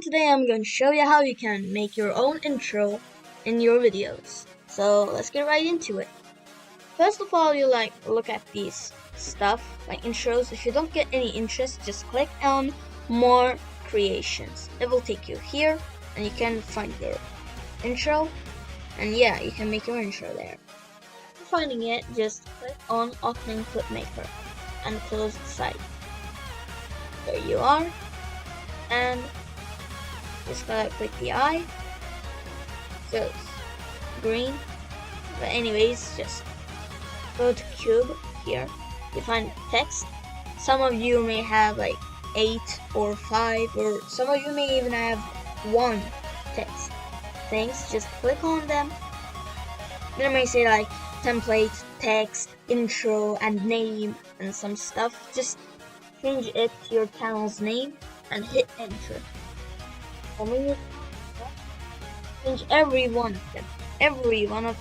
today I'm going to show you how you can make your own intro in your videos. So let's get right into it. First of all, you look at these stuff like intros. If you don't get any interest, just click on more creations. It will take you here and you can find your intro, and yeah, you can make your intro there. After finding it, just click on opening clipmaker and close the site. There you are, and just gotta click the eye, so it's green. But anyways, just go to cube here. You find text. Some of you may have like 8 or 5, or some of you may even have 1 text things. Just click on them. Then it may say like template, text, intro, and name, and some stuff. Just change it to your channel's name and hit enter. And when you change every one of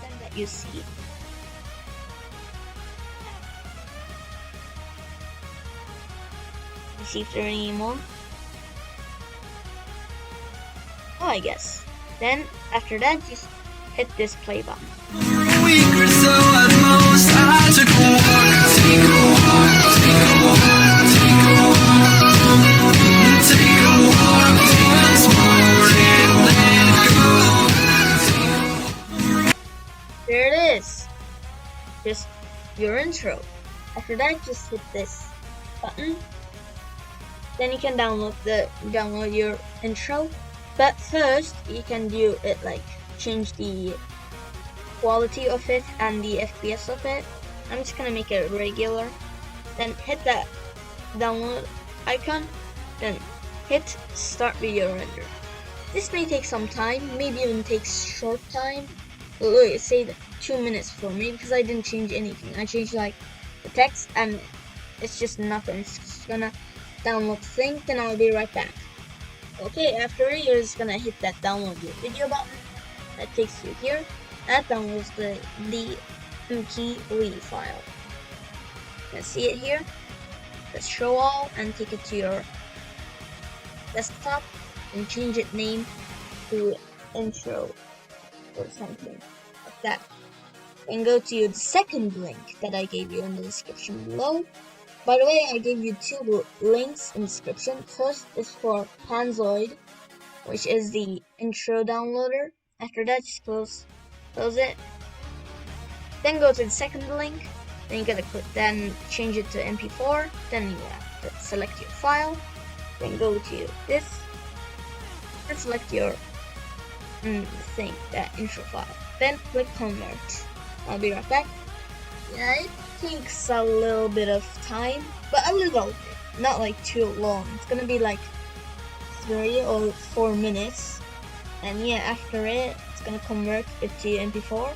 them that you see. See if there are any more. Oh, I guess. Then after that, just hit this play button. There it is. Just your intro. After that, just hit this button. Then you can download your intro. But first, you can do it like change the quality of it and the FPS of it. I'm just gonna make it regular. Then hit that download icon. Then hit start video render. This may take some time, maybe even takes short time. Look, it said 2 minutes for me because I didn't change anything. I changed like the text and it's just nothing. It's just gonna download the thing, then I'll be right back. Okay, after it, you're just gonna hit that download your video button. That takes you here. That downloads the MP3 file. You can see it here. Let's show all and take it to your desktop and change its name to intro or something like that. And go to the second link that I gave you in the description below. By the way, I gave you 2 links in the description. First is for Panzoid, which is the intro downloader. After that, just close it. Then go to the second link. Then you gotta then change it to MP4. Then you have to select your file. Then go to this. And select your thing, that intro file. Then click convert. I'll be right back. Yeah, it takes a little bit of time, but a little bit, not like too long. It's gonna be like 3 or 4 minutes, and yeah, after it, it's gonna convert it to MP4,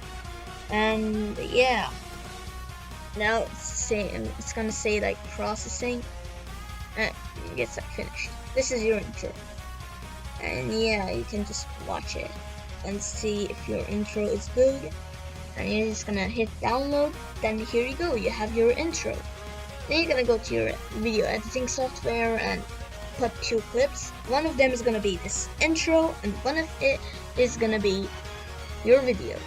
and yeah, now it's gonna say like processing, and it gets like finished. This is your intro, and yeah, you can just watch it and see if your intro is good. And you're just gonna hit download. Then here you go, you have your intro. Then you're gonna go to your video editing software and put 2 clips. One of them is gonna be this intro, and one of it is gonna be your video.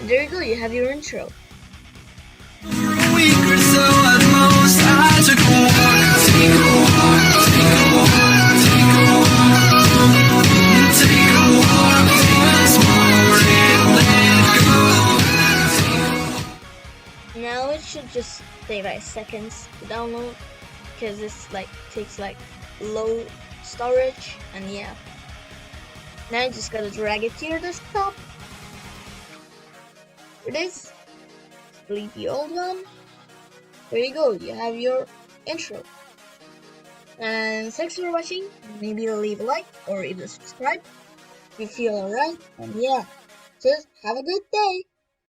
And there you go, you have your intro. Now it should just take like seconds to download because this takes low storage, and yeah. Now you just gotta drag it to your desktop. Here it is. Delete the old one. There you go, you have your intro. And thanks for watching. Maybe leave a like or even subscribe if you feel alright. And yeah, just have a good day.